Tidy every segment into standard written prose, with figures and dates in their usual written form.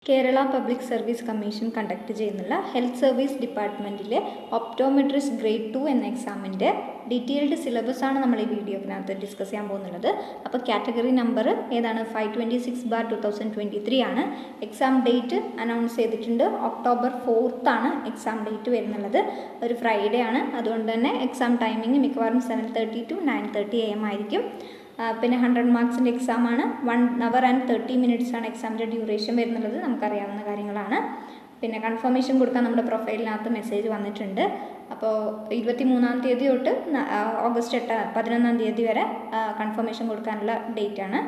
Kerala public service commission conduct ചെയ്യുന്നുള്ള health service ഡിപ്പാർട്ട്മെൻറ്റിലെ optometrist grade 2 എന്ന എക്സാമിൻ്റെ ഡീറ്റെയിൽഡ് സിലബസാണ് നമ്മൾ ഈ വീഡിയോക്കിനകത്ത് ഡിസ്കസ് ചെയ്യാൻ പോകുന്നത്. അപ്പോൾ കാറ്റഗറി നമ്പർ ഏതാണ്? 526/2023 ആണ്. എക്സാം ഡേറ്റ് അനൗൺസ് ചെയ്തിട്ടുണ്ട്. October 4th ആണ് എക്സാം ഡേറ്റ് വരുന്നുള്ളത്. ഒരു ഫ്രൈഡേ ആണ്. അതുകൊണ്ട് തന്നെ എക്സാം ടൈമിംഗ് മിക്കവാറും 7:30 to 9:30 AM ആയിരിക്കും. പിന്നെ 100 മാർക്സിൻ്റെ എക്സാമാണ്. 1 hour and 30 minutes ആണ് എക്സാമിൻ്റെ ഡ്യൂറേഷൻ വരുന്നുള്ളത്. നമുക്കറിയാവുന്ന കാര്യങ്ങളാണ്. പിന്നെ കൺഫർമേഷൻ കൊടുക്കാൻ നമ്മുടെ പ്രൊഫൈലിനകത്ത് മെസ്സേജ് വന്നിട്ടുണ്ട്. അപ്പോൾ 23-ാം തീയതി തൊട്ട് August 11-ാം തീയതി വരെ കൺഫർമേഷൻ കൊടുക്കാനുള്ള ഡേറ്റ് ആണ്.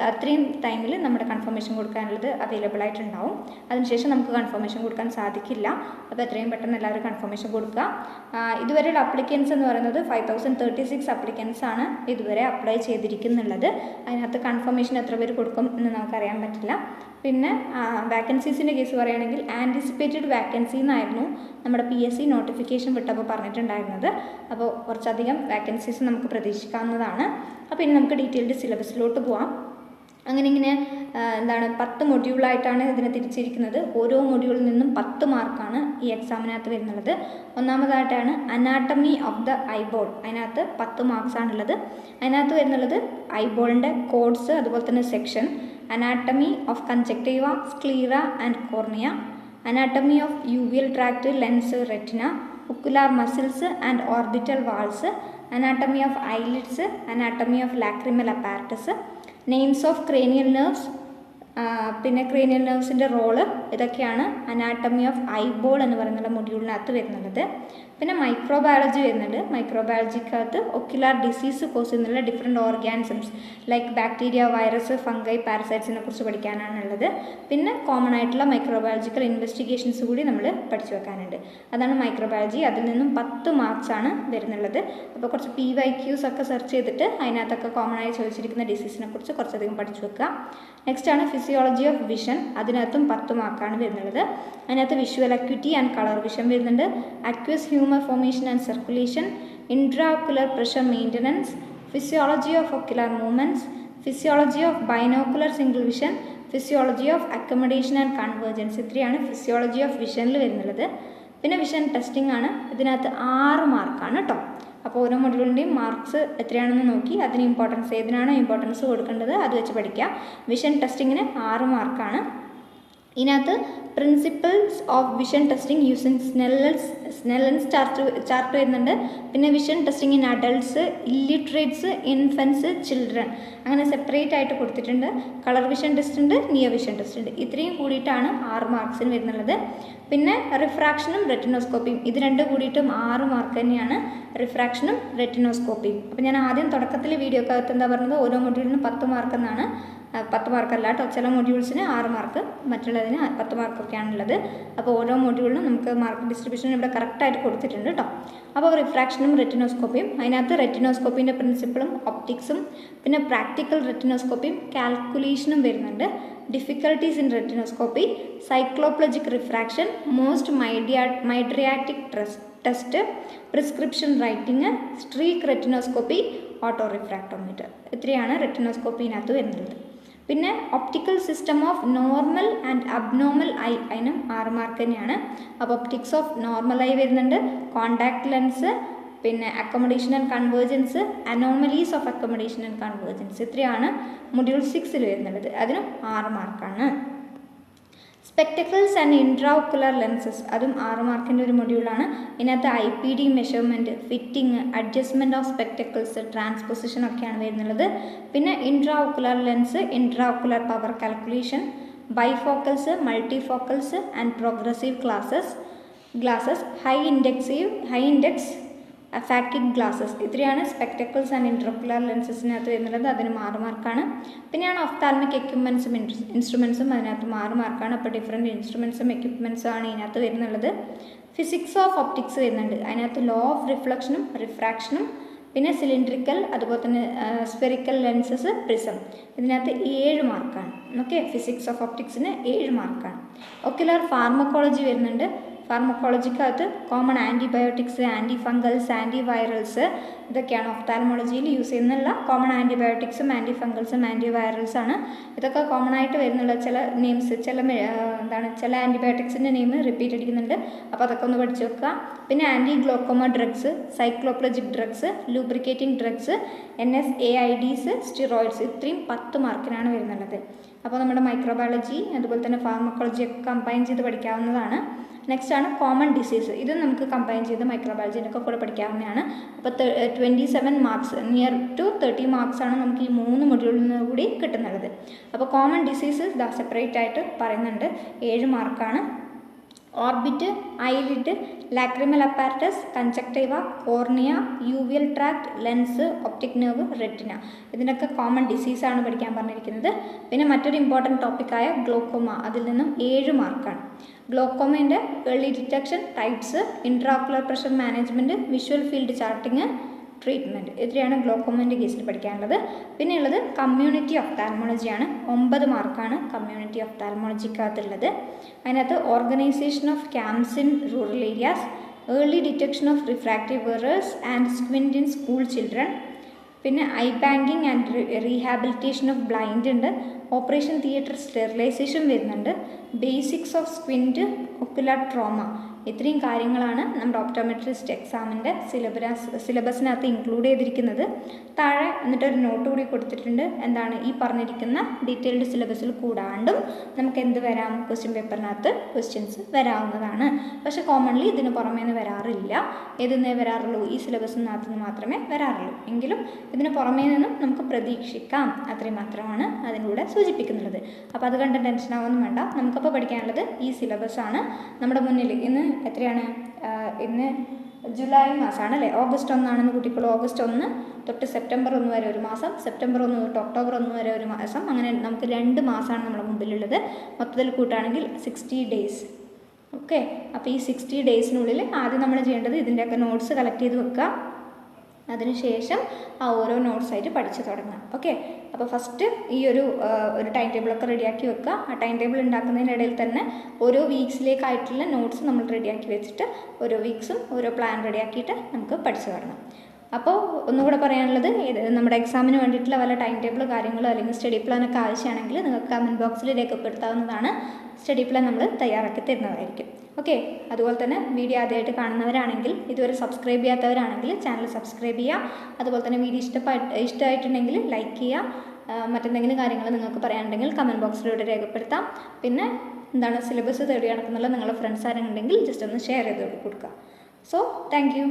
അത്രയും ടൈമിൽ നമ്മുടെ കൺഫർമേഷൻ കൊടുക്കാനുള്ളത് അവൈലബിൾ ആയിട്ടുണ്ടാവും. അതിനുശേഷം നമുക്ക് കൺഫർമേഷൻ കൊടുക്കാൻ സാധിക്കില്ല. അപ്പോൾ എത്രയും പെട്ടെന്ന് എല്ലാവരും കൺഫർമേഷൻ കൊടുക്കുക. ഇതുവരെയുള്ള അപ്ലിക്കൻസ് എന്ന് പറയുന്നത് 5036 അപ്ലിക്കൻസ് ആണ് ഇതുവരെ അപ്ലൈ ചെയ്തിരിക്കുന്നുള്ളത്. അതിനകത്ത് കൺഫർമേഷൻ എത്ര പേര് കൊടുക്കും എന്ന് നമുക്കറിയാൻ പറ്റില്ല. പിന്നെ വാക്കൻസീസിൻ്റെ കേസ് പറയുകയാണെങ്കിൽ ആൻറ്റിസിപ്പേറ്റഡ് വാക്കൻസി എന്നായിരുന്നു നമ്മുടെ PSC നോട്ടിഫിക്കേഷൻ വിട്ടപ്പോൾ പറഞ്ഞിട്ടുണ്ടായിരുന്നത്. അപ്പോൾ കുറച്ചധികം വാക്കൻസീസ് നമുക്ക് പ്രതീക്ഷിക്കാവുന്നതാണ്. അപ്പോൾ ഇനി നമുക്ക് ഡീറ്റെയിൽഡ് സിലബസിലോട്ട് പോവാം. അങ്ങനെ 10 മൊഡ്യൂളായിട്ടാണ് ഇതിനെ തിരിച്ചിരിക്കുന്നത്. ഓരോ മൊഡ്യൂളിൽ നിന്നും 10 മാർക്കാണ് ഈ എക്സാമിനകത്ത് വരുന്നുള്ളത്. ഒന്നാമതായിട്ടാണ് അനാട്ടമി ഓഫ് ദ ഐബോൾ. അതിനകത്ത് 10 മാർക്സാണുള്ളത്. അതിനകത്ത് വരുന്നുള്ളത് ഐബോളിൻ്റെ കോഡ്സ്, അതുപോലെ തന്നെ section, anatomy of conjunctiva, sclera and cornea, anatomy of uveal tract, lens, retina, ocular muscles and orbital walls, anatomy of eyelids, anatomy of lacrimal apparatus, names of cranial nerves, പിന്നെ cranial നെർവ്സിൻ്റെ role, ഇതൊക്കെയാണ് anatomy of eyeball എന്ന് പറയുന്ന മൊഡ്യൂളിനകത്ത് വരുന്നുള്ളത്. പിന്നെ microbiology വരുന്നുണ്ട്. മൈക്രോബയോളജിക്കകത്ത് ഒക്യുലാർ ഡിസീസ് കോസ് ചെയ്യുന്നുള്ള different organisms like bacteria, virus, fungi, പാരസൈറ്റ്സിനെ കുറിച്ച് പഠിക്കാനാണുള്ളത്. പിന്നെ കോമൺ ആയിട്ടുള്ള മൈക്രോബയോളജിക്കൽ ഇൻവെസ്റ്റിഗേഷൻസ് കൂടി നമ്മൾ പഠിച്ചു വെക്കാനുണ്ട്. അതാണ് മൈക്രോബയോളജി. അതിൽ നിന്നും 10 മാർക്സാണ് വരുന്നുള്ളത്. അപ്പോൾ കുറച്ച് PYQs ഒക്കെ സെർച്ച് ചെയ്തിട്ട് അതിനകത്തൊക്കെ കോമൺ ആയി ചോദിച്ചിരിക്കുന്ന ഡിസീസിനെ കുറിച്ച് കുറച്ചധികം പഠിച്ചു വെക്കുക. നെക്സ്റ്റ് ആണ് ഫിസിയോളജി ഓഫ് വിഷൻ. അതിനകത്തും 10 മാർക്കാണ് വരുന്നുള്ളത്. അതിനകത്ത് visual acuity and colour vision വരുന്നുണ്ട്. Aqueous humour formation and circulation, intraocular pressure maintenance, physiology of ocular movements, physiology of binocular single vision, physiology of accommodation and convergence. ഇത്രയാണ് physiology of വിഷനിൽ വരുന്നുള്ളത്. പിന്നെ vision testing ആണ്. ഇതിനകത്ത് 6 മാർക്കാണ് കേട്ടോ. അപ്പോൾ ഓരോ മൊഡ്യൂളിൻ്റെയും മാർക്സ് എത്രയാണെന്ന് നോക്കി അതിന് ഇമ്പോർട്ടൻസ്, ഏതിനാണോ ഇമ്പോർട്ടൻസ് കൊടുക്കേണ്ടത് അത് വെച്ച് പഠിക്കുക. വിഷൻ ടെസ്റ്റിങ്ങിന് 6 മാർക്കാണ്. ഇതിനകത്ത് principles of vision testing using Snellen's chart വരുന്നുണ്ട്. പിന്നെ vision testing in adults, illiterates, infants, children, അങ്ങനെ സെപ്പറേറ്റ് ആയിട്ട് കൊടുത്തിട്ടുണ്ട്. കളർ വിഷൻ ടെസ്റ്റ് ഉണ്ട്, നിയർ വിഷൻ ടെസ്റ്റ് ഉണ്ട്. ഇത്രയും കൂടിയിട്ടാണ് 6 മാർക്സിന് വരുന്നുള്ളത്. പിന്നെ റിഫ്രാക്ഷനും റെറ്റിനോസ്കോപ്പിയും, ഇത് രണ്ടും കൂടിയിട്ടും 6 മാർക്ക് തന്നെയാണ്. റിഫ്രാക്ഷനും റെറ്റിനോസ്കോപ്പിയും. അപ്പോൾ ഞാൻ ആദ്യം തുടക്കത്തിൽ വീഡിയോക്കകത്ത് എന്താ പറഞ്ഞത്, ഓരോ മൊഡ്യൂളിനും 10 മാർക്ക് എന്നാണ്. 10 മാർക്കല്ല കേട്ടോ, ചില മൊഡ്യൂൾസിന് 6 മാർക്ക്, മറ്റുള്ളതിന് 10 മാർക്കൊക്കെയാണുള്ളത്. അപ്പോൾ ഓരോ മൊഡ്യൂളിനും നമുക്ക് മാർക്ക് ഡിസ്ട്രിബ്യൂഷൻ ഇവിടെ കറക്റ്റായിട്ട് കൊടുത്തിട്ടുണ്ട് കേട്ടോ. അപ്പോൾ റിഫ്രാക്ഷനും റെറ്റിനോസ്കോപ്പിയും, അതിനകത്ത് റെറ്റിനോസ്കോപ്പിൻ്റെ പ്രിൻസിപ്പിളും ഒപ്റ്റിക്സും, പിന്നെ പ്രാക്ടിക്കൽ റെറ്റിനോസ്കോപ്പിയും കാൽക്കുലേഷനും വരുന്നുണ്ട്. Difficulties in retinoscopy, cycloplegic refraction, most mydriatic test, prescription writing, streak retinoscopy, auto refractometer. ഇത്രയാണ് റെറ്റിനോസ്കോപ്പിനകത്ത് വരുന്നത്. പിന്നെ optical system of normal and abnormal eye, അതിനും 6 മാർക്ക് തന്നെയാണ്. അപ്പോൾ ഒപ്റ്റിക്സ് ഓഫ് നോർമൽ ഐ വരുന്നുണ്ട്, കോണ്ടാക്ട് ലെൻസ്, പിന്നെ accommodation and convergence, anomalies of accommodation and convergence. ഇത്രയാണ് മൊഡ്യൂൾ 6 വരുന്നുള്ളത്. അതിനും 6 മാർക്കാണ്. സ്പെക്ടക്കിൾസ് ആൻഡ് ഇൻട്രാഒക്കുലർ ലെൻസസ്, അതും 6 മാർക്കിൻ്റെ ഒരു മൊഡ്യൂളാണ്. ഇതിനകത്ത് IPD measurement, fitting, adjustment of spectacles, transposition ഒക്കെയാണ് വരുന്നുള്ളത്. പിന്നെ intraocular lens, intraocular power calculation, bifocals, multifocals and progressive glasses, high index phakic glasses. ഇത്രയാണ് സ്പെക്ടക്കിൾസ് ആൻഡ് ഇൻട്രാഒക്കുലർ ലെൻസസിനകത്ത് വരുന്നുള്ളത്. അതിനും 6 മാർക്കാണ്. പിന്നെയാണ് ഒഫ്താൽമിക് എക്യുപ്മെൻറ്റ്സും ഇൻസ്ട്രുമെൻസും, അതിനകത്ത് 6 മാർക്കാണ്. അപ്പോൾ ഡിഫറെൻറ്റ് ഇൻസ്ട്രുമെൻസും എക്യുപ്മെൻറ്റ്സും ആണ് ഇതിനകത്ത് വരുന്നുള്ളത്. ഫിസിക്സ് ഓഫ് ഒപ്റ്റിക്സ് വരുന്നുണ്ട്. അതിനകത്ത് ലോ ഓഫ് റിഫ്ലക്ഷനും റിഫ്രാക്ഷനും, പിന്നെ സിലിണ്ട്രിക്കൽ, അതുപോലെ തന്നെ സ്ഫെറിക്കൽ ലെൻസസ്, പ്രിസം. ഇതിനകത്ത് 7 മാർക്കാണ്. ഓക്കെ, ഫിസിക്സ് ഓഫ് ഒപ്റ്റിക്സിന് 7 മാർക്കാണ്. ഒക്യുലർ ഫാർമക്കോളജി വരുന്നുണ്ട്. ഫാർമക്കോളജിക്കകത്ത് common antibiotics, anti fungals, anti virals, ഇതൊക്കെയാണ് ഒഫ്താൽമോളജിയിൽ യൂസ് ചെയ്യുന്നുള്ള കോമൺ ആൻറ്റിബയോട്ടിക്സും ആൻറ്റി ഫംഗൽസും ആൻറ്റി വൈറൽസാണ്. ഇതൊക്കെ കോമൺ ആയിട്ട് വരുന്നുള്ള ചില നെയിംസ്, ചില ആൻറ്റിബയോട്ടിക്സിൻ്റെ നെയിം റിപ്പീറ്റ് അടിക്കുന്നുണ്ട്. അപ്പോൾ അതൊക്കെ ഒന്ന് പഠിച്ചു വെക്കുക. പിന്നെ anti glaucoma drugs, cycloplegic drugs, lubricating drugs, NSAIDs, steroids, ഇത്രയും 10 മാർക്കിനാണ് വരുന്നുള്ളത്. അപ്പോൾ നമ്മുടെ മൈക്രോബയോളജി അതുപോലെ തന്നെ ഫാർമക്കോളജി ഒക്കെ കമ്പൈൻ ചെയ്ത് പഠിക്കാവുന്നതാണ്. നെക്സ്റ്റ് ആണ് കോമൺ ഡിസീസ്. ഇത് നമുക്ക് കമ്പൈൻ ചെയ്ത് മൈക്രോബയോളജിനൊക്കെ കൂടെ പഠിക്കാവുന്നതാണ്. അപ്പോൾ 27 മാർക്സ്, നിയർ ടു 30 മാർക്സാണ് നമുക്ക് ഈ 3 മൊഡ്യൂളിൽ നിന്ന് കൂടി കിട്ടുന്നത്. അപ്പോൾ കോമൺ ഡിസീസ് സെപ്പറേറ്റ് ആയിട്ട് പറയുന്നുണ്ട്, 7 മാർക്കാണ്. Orbit, eyelid, lacrimal apparatus, conjunctiva, cornea, uveal tract, lens, optic nerve, retina, ഇതിനൊക്കെ കോമൺ ഡിസീസാണ് പഠിക്കാൻ പറഞ്ഞിരിക്കുന്നത്. പിന്നെ മറ്റൊരു ഇമ്പോർട്ടൻറ്റ് ടോപ്പിക്കായ ഗ്ലോക്കോമ, അതിൽ നിന്നും 7 മാർക്കാണ്. ഗ്ലോക്കോമേൻ്റെ early detection, types, intraocular pressure management, visual field charting, treatment, ഇത്രയാണ് ഗ്ലോക്കോമേൻ്റെ കേസിൽ പഠിക്കാനുള്ളത്. പിന്നെ ഉള്ളത് കമ്മ്യൂണിറ്റി ഒഫ്താൽമോളജിയാണ്. 9 മാർക്കാണ് കമ്മ്യൂണിറ്റി ഒഫ്താൽമോളജിക്കകത്തുള്ളത്. അതിനകത്ത് organisation of camps in rural areas, early detection of refractive errors and squint in school children, പിന്നെ eye banking and rehabilitation of blind ഉണ്ട്, ഓപ്പറേഷൻ തിയേറ്റർ സ്റ്റെറിലൈസേഷൻ വരുന്നുണ്ട്, basics of squint, ocular trauma, ഇത്രയും കാര്യങ്ങളാണ് നമ്മുടെ optometrist എക്സാമിൻ്റെ സിലബസിനകത്ത് include ചെയ്തിരിക്കുന്നത്. താഴെ എന്നിട്ടൊരു നോട്ട് കൂടി കൊടുത്തിട്ടുണ്ട്, എന്താണ് ഈ പറഞ്ഞിരിക്കുന്ന ഡീറ്റെയിൽഡ് സിലബസിൽ കൂടാണ്ടും നമുക്ക് എന്ത് വരാം, ക്വസ്റ്റ്യൻ പേപ്പറിനകത്ത് ക്വസ്റ്റ്യൻസ് വരാവുന്നതാണ്. പക്ഷെ കോമൺലി ഇതിന് പുറമേ വരാറില്ല. ഏതെന്നേ വരാറുള്ളൂ, ഈ സിലബസിനകത്ത് നിന്ന് മാത്രമേ വരാറുള്ളൂ. എങ്കിലും ഇതിന് പുറമേ നിന്നും നമുക്ക് പ്രതീക്ഷിക്കാം, അത്രയും മാത്രമാണ് അതിലൂടെ സൂചിപ്പിക്കുന്നുള്ളത്. അപ്പോൾ അത് കണ്ട് ടെൻഷനാവൊന്നും വേണ്ട. നമുക്കപ്പോൾ പഠിക്കാനുള്ളത് ഈ സിലബസാണ് നമ്മുടെ മുന്നിൽ. ഇന്ന് എത്രയാണ്, ഇന്ന് ജൂലൈ മാസമാണ് അല്ലേ, ഓഗസ്റ്റ് 1 കൂട്ടിക്കോളൂ. ഓഗസ്റ്റ് 1 തൊട്ട് സെപ്റ്റംബർ 1 വരെ ഒരു മാസം, സെപ്റ്റംബർ 1 തൊട്ട് ഒക്ടോബർ 1 വരെ ഒരു മാസം, അങ്ങനെ നമുക്ക് 2 മാസമാണ് നമ്മുടെ മുമ്പിലുള്ളത്. മൊത്തത്തിൽ കൂട്ടുകയാണെങ്കിൽ 60 ഡേയ്സ്. ഓക്കെ, അപ്പോൾ ഈ 60 ഡേയ്സിനുള്ളിൽ ആദ്യം നമ്മൾ ചെയ്യേണ്ടത് ഇതിൻ്റെയൊക്കെ നോട്ട്സ് കളക്ട് ചെയ്ത് വെക്കുക. അതിനുശേഷം ആ ഓരോ നോട്ട്സായിട്ട് പഠിച്ചു തുടങ്ങാം. ഓക്കെ, അപ്പോൾ ഫസ്റ്റ് ഈ ഒരു ടൈം ടേബിളൊക്കെ റെഡിയാക്കി വെക്കുക. ആ ടൈം ടേബിൾ ഉണ്ടാക്കുന്നതിനിടയിൽ തന്നെ ഓരോ വീക്സിലേക്കായിട്ടുള്ള നോട്ട്സ് നമ്മൾ റെഡിയാക്കി വെച്ചിട്ട് ഓരോ വീക്സും ഓരോ പ്ലാൻ റെഡിയാക്കിയിട്ട് നമുക്ക് പഠിച്ചു തുടങ്ങാം. അപ്പോൾ ഒന്നുകൂടെ പറയാനുള്ളത്, നമ്മുടെ എക്സാമിന് വേണ്ടിയിട്ടുള്ള വല്ല ടൈം ടേബിൾ കാര്യങ്ങളോ അല്ലെങ്കിൽ സ്റ്റഡി പ്ലാനൊക്കെ ആവശ്യമാണെങ്കിൽ നിങ്ങൾക്ക് കമൻറ്റ് ബോക്സിൽ രേഖപ്പെടുത്താവുന്നതാണ്. സ്റ്റഡി പ്ലാൻ നമ്മൾ തയ്യാറാക്കി തരുന്നതായിരിക്കും. ഓക്കെ, അതുപോലെ തന്നെ വീഡിയോ ആദ്യമായിട്ട് കാണുന്നവരാണെങ്കിൽ, ഇതുവരെ സബ്സ്ക്രൈബ് ചെയ്യാത്തവരാണെങ്കിൽ ചാനൽ സബ്സ്ക്രൈബ് ചെയ്യുക. അതുപോലെ തന്നെ വീഡിയോ ഇഷ്ടമായിട്ടുണ്ടെങ്കിൽ ലൈക്ക് ചെയ്യുക. മറ്റെന്തെങ്കിലും കാര്യങ്ങൾ നിങ്ങൾക്ക് പറയാനുണ്ടെങ്കിൽ കമൻറ്റ് ബോക്സിലൂടെ രേഖപ്പെടുത്താം. പിന്നെ എന്താണ് സിലബസ് തേടി നടക്കുന്നുള്ള നിങ്ങളുടെ ഫ്രണ്ട്സ് ആരെങ്കിലും ഉണ്ടെങ്കിൽ ജസ്റ്റ് ഒന്ന് ഷെയർ ചെയ്ത് കൊടുക്കുക. So thank you.